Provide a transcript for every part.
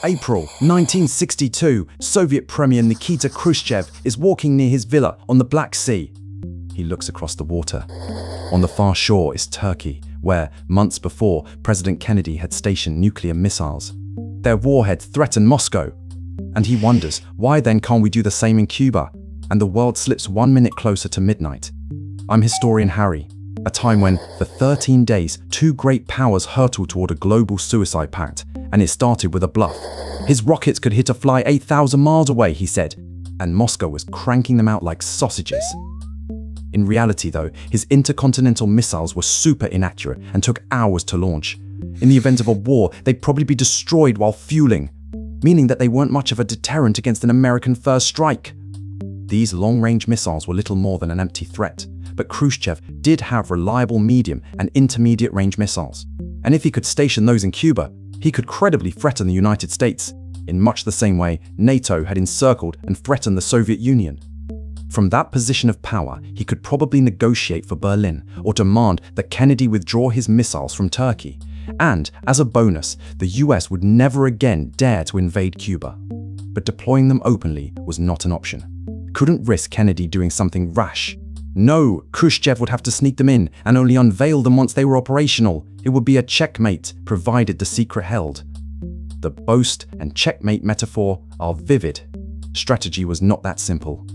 April 1962, Soviet Premier Nikita Khrushchev is walking near his villa on the Black Sea. He looks across the water. On the far shore is Turkey, where, months before, President Kennedy had stationed nuclear missiles. Their warheads threaten Moscow. And he wonders, why then can't we do the same in Cuba? And the world slips 1 minute closer to midnight. I'm historian Harry. A time when, for 13 days, two great powers hurtled toward a global suicide pact, and it started with a bluff. His rockets could hit a fly 8,000 miles away, he said, and Moscow was cranking them out like sausages. In reality, though, his intercontinental missiles were super inaccurate and took hours to launch. In the event of a war, they'd probably be destroyed while fueling, meaning that they weren't much of a deterrent against an American first strike. These long-range missiles were little more than an empty threat, but Khrushchev did have reliable medium and intermediate-range missiles. And if he could station those in Cuba, he could credibly threaten the United States, in much the same way NATO had encircled and threatened the Soviet Union. From that position of power, he could probably negotiate for Berlin or demand that Kennedy withdraw his missiles from Turkey. And, as a bonus, the US would never again dare to invade Cuba. But deploying them openly was not an option. Couldn't risk Kennedy doing something rash. No, Khrushchev would have to sneak them in and only unveil them once they were operational. It would be a checkmate, provided the secret held. The boast and checkmate metaphor are vivid. Strategy was not that simple.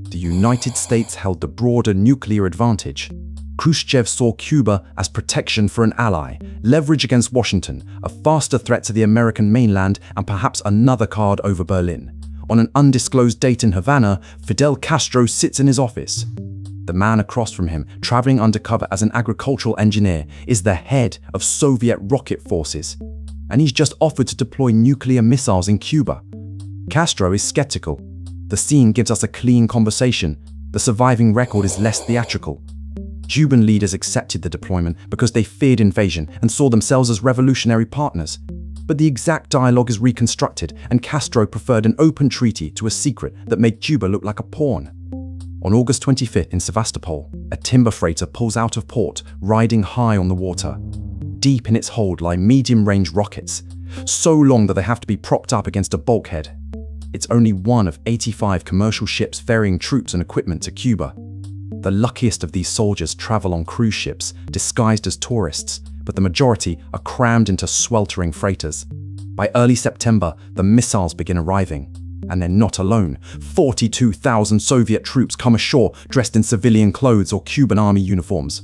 The United States held the broader nuclear advantage. Khrushchev saw Cuba as protection for an ally, leverage against Washington, a faster threat to the American mainland, and perhaps another card over Berlin. On an undisclosed date in Havana, Fidel Castro sits in his office. The man across from him, traveling undercover as an agricultural engineer, is the head of Soviet rocket forces. And he's just offered to deploy nuclear missiles in Cuba. Castro is skeptical. The scene gives us a clean conversation. The surviving record is less theatrical. Cuban leaders accepted the deployment because they feared invasion and saw themselves as revolutionary partners. But the exact dialogue is reconstructed, and Castro preferred an open treaty to a secret that made Cuba look like a pawn. On August 25th in Sevastopol, a timber freighter pulls out of port, riding high on the water. Deep in its hold lie medium-range rockets, so long that they have to be propped up against a bulkhead. It's only one of 85 commercial ships ferrying troops and equipment to Cuba. The luckiest of these soldiers travel on cruise ships, disguised as tourists, but the majority are crammed into sweltering freighters. By early September, the missiles begin arriving. And they're not alone. 42,000 Soviet troops come ashore dressed in civilian clothes or Cuban army uniforms.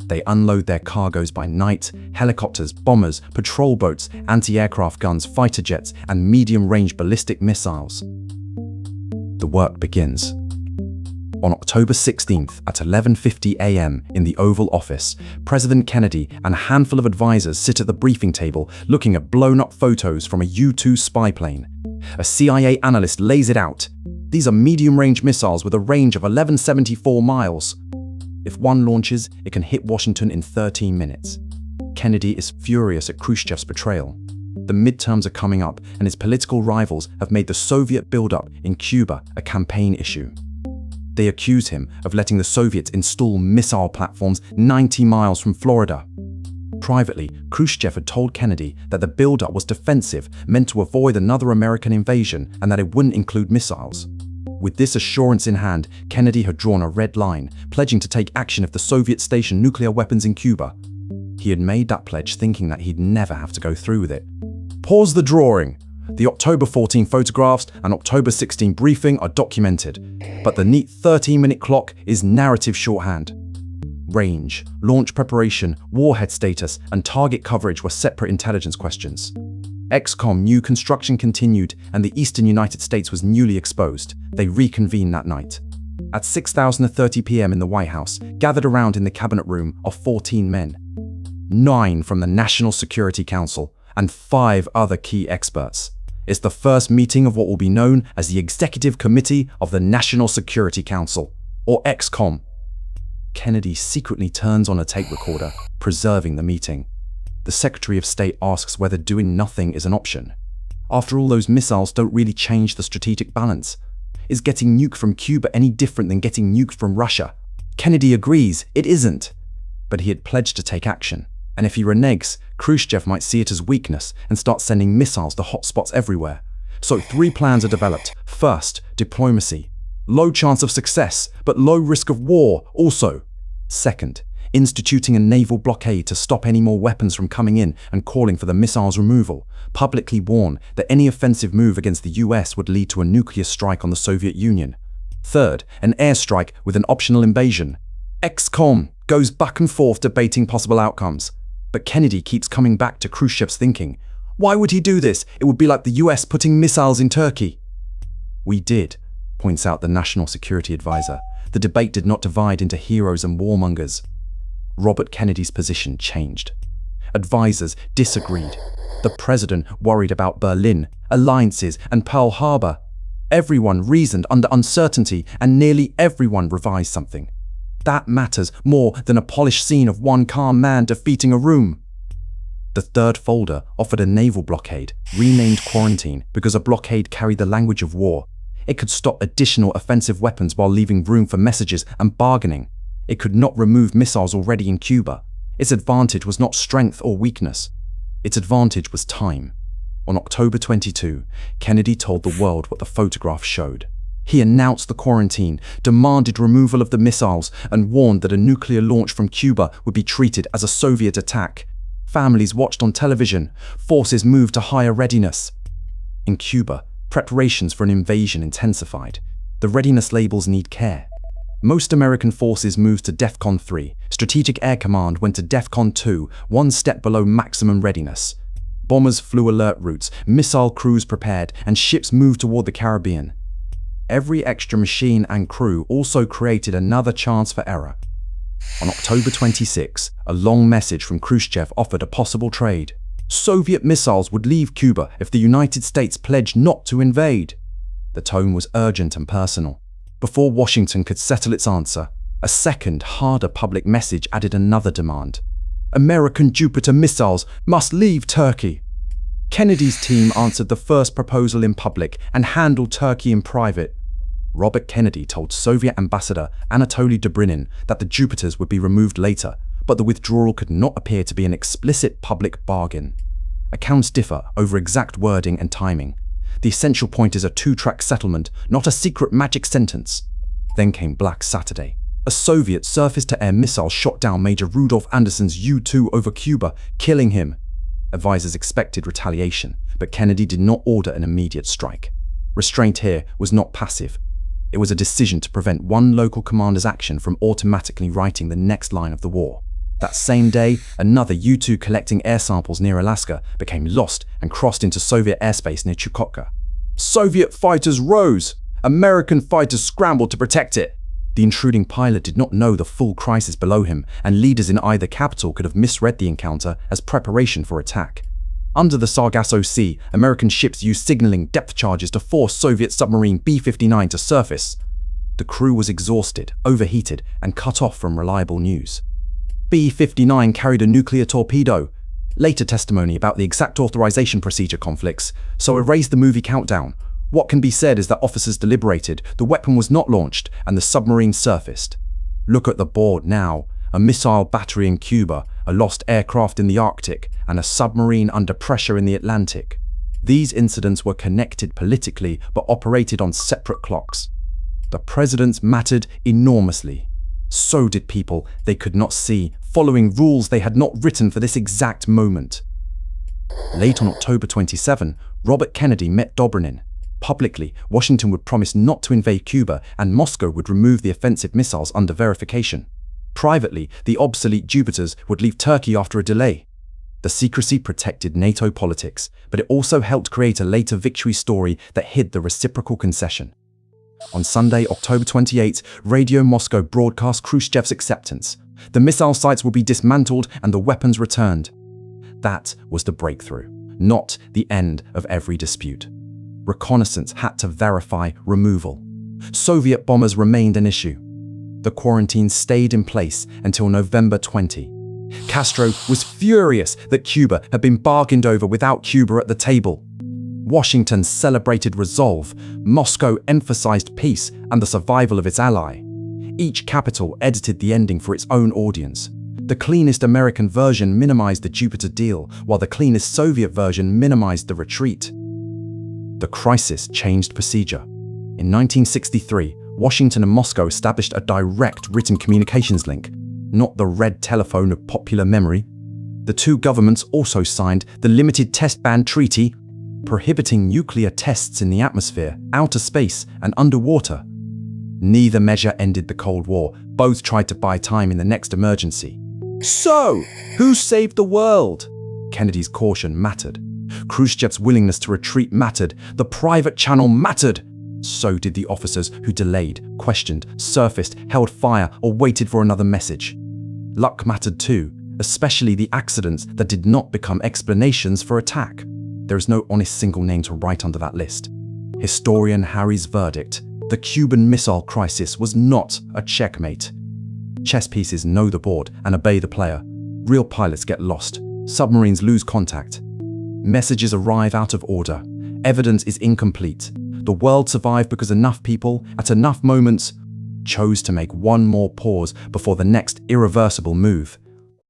They unload their cargoes by night: helicopters, bombers, patrol boats, anti-aircraft guns, fighter jets, and medium-range ballistic missiles. The work begins. On October 16th at 11:50 a.m. in the Oval Office, President Kennedy and a handful of advisors sit at the briefing table looking at blown-up photos from a U-2 spy plane. A CIA analyst lays it out. These are medium-range missiles with a range of 1174 miles. If one launches, it can hit Washington in 13 minutes. Kennedy is furious at Khrushchev's betrayal. The midterms are coming up, and his political rivals have made the Soviet buildup in Cuba a campaign issue. They accuse him of letting the Soviets install missile platforms 90 miles from Florida. Privately, Khrushchev had told Kennedy that the buildup was defensive, meant to avoid another American invasion, and that it wouldn't include missiles. With this assurance in hand, Kennedy had drawn a red line, pledging to take action if the Soviets stationed nuclear weapons in Cuba. He had made that pledge thinking that he'd never have to go through with it. Pause the drawing. The October 14 photographs and October 16 briefing are documented, but the neat 13-minute clock is narrative shorthand. Range, launch preparation, warhead status, and target coverage were separate intelligence questions. EXCOMM knew construction continued and the eastern United States was newly exposed. They reconvened that night. At 6:30 p.m. in the White House, gathered around in the cabinet room are 14 men. 9 from the National Security Council and 5 other key experts. It's the first meeting of what will be known as the Executive Committee of the National Security Council, or EXCOMM. Kennedy secretly turns on a tape recorder, preserving the meeting. The Secretary of State asks whether doing nothing is an option. After all, those missiles don't really change the strategic balance. Is getting nuked from Cuba any different than getting nuked from Russia? Kennedy agrees, it isn't. But he had pledged to take action, And if he reneges, Khrushchev might see it as weakness and start sending missiles to hotspots everywhere. So 3 plans are developed. First, diplomacy. Low chance of success, but low risk of war also. Second, instituting a naval blockade to stop any more weapons from coming in and calling for the missiles' removal. Publicly warn that any offensive move against the US would lead to a nuclear strike on the Soviet Union. Third, an airstrike with an optional invasion. EXCOMM goes back and forth debating possible outcomes. But Kennedy keeps coming back to Khrushchev's thinking. Why would he do this? It would be like the US putting missiles in Turkey. We did, points out the National Security Advisor. The debate did not divide into heroes and warmongers. Robert Kennedy's position changed. Advisors disagreed. The president worried about Berlin, alliances, and Pearl Harbor. Everyone reasoned under uncertainty, and nearly everyone revised something. That matters more than a polished scene of one calm man defeating a room. The third folder offered a naval blockade, renamed quarantine because a blockade carried the language of war. It could stop additional offensive weapons while leaving room for messages and bargaining. It could not remove missiles already in Cuba. Its advantage was not strength or weakness. Its advantage was time. On October 22, Kennedy told the world what the photograph showed. He announced the quarantine, demanded removal of the missiles, and warned that a nuclear launch from Cuba would be treated as a Soviet attack. Families watched on television. Forces moved to higher readiness. In Cuba, preparations for an invasion intensified. The readiness labels need care. Most American forces moved to DEFCON 3. Strategic Air Command went to DEFCON 2, one step below maximum readiness. Bombers flew alert routes, missile crews prepared, and ships moved toward the Caribbean. Every extra machine and crew also created another chance for error. On October 26, a long message from Khrushchev offered a possible trade. Soviet missiles would leave Cuba if the United States pledged not to invade. The tone was urgent and personal. Before Washington could settle its answer, a second, harder public message added another demand. American Jupiter missiles must leave Turkey. Kennedy's team answered the first proposal in public and handled Turkey in private. Robert Kennedy told Soviet Ambassador Anatoly Dobrynin that the Jupiters would be removed later, but the withdrawal could not appear to be an explicit public bargain. Accounts differ over exact wording and timing. The essential point is a 2-track settlement, not a secret magic sentence. Then came Black Saturday. A Soviet surface-to-air missile shot down Major Rudolph Anderson's U-2 over Cuba, killing him. Advisors expected retaliation, but Kennedy did not order an immediate strike. Restraint here was not passive. It was a decision to prevent one local commander's action from automatically writing the next line of the war. That same day, another U-2 collecting air samples near Alaska became lost and crossed into Soviet airspace near Chukotka. Soviet fighters rose. American fighters scrambled to protect it. The intruding pilot did not know the full crisis below him, and leaders in either capital could have misread the encounter as preparation for attack. Under the Sargasso Sea, American ships used signaling depth charges to force Soviet submarine B-59 to surface. The crew was exhausted, overheated, and cut off from reliable news. B-59 carried a nuclear torpedo. Later testimony about the exact authorization procedure conflicts, so erase the movie countdown. What can be said is that officers deliberated, the weapon was not launched, and the submarine surfaced. Look at the board now. A missile battery in Cuba, a lost aircraft in the Arctic, and a submarine under pressure in the Atlantic. These incidents were connected politically but operated on separate clocks. The presidents mattered enormously. So did people they could not see, following rules they had not written for this exact moment. Late on October 27, Robert Kennedy met Dobrynin. Publicly, Washington would promise not to invade Cuba, and Moscow would remove the offensive missiles under verification. Privately, the obsolete Jupiters would leave Turkey after a delay. The secrecy protected NATO politics, but it also helped create a later victory story that hid the reciprocal concession. On Sunday, October 28, Radio Moscow broadcast Khrushchev's acceptance. The missile sites will be dismantled and the weapons returned. That was the breakthrough, not the end of every dispute. Reconnaissance had to verify removal. Soviet bombers remained an issue. The quarantine stayed in place until November 20. Castro was furious that Cuba had been bargained over without Cuba at the table. Washington celebrated resolve. Moscow emphasized peace and the survival of its ally. Each capital edited the ending for its own audience. The cleanest American version minimized the Jupiter deal, while the cleanest Soviet version minimized the retreat. The crisis changed procedure. In 1963, Washington and Moscow established a direct written communications link, not the red telephone of popular memory. The two governments also signed the Limited Test Ban Treaty, prohibiting nuclear tests in the atmosphere, outer space, and underwater. Neither measure ended the Cold War. Both tried to buy time in the next emergency. So, who saved the world? Kennedy's caution mattered. Khrushchev's willingness to retreat mattered. The private channel mattered. So did the officers who delayed, questioned, surfaced, held fire, or waited for another message. Luck mattered too, especially the accidents that did not become explanations for attack. There is no honest single name to write under that list. Historian Harry's verdict: the Cuban Missile Crisis was not a checkmate. Chess pieces know the board and obey the player. Real pilots get lost. Submarines lose contact. Messages arrive out of order. Evidence is incomplete. The world survived because enough people, at enough moments, chose to make one more pause before the next irreversible move.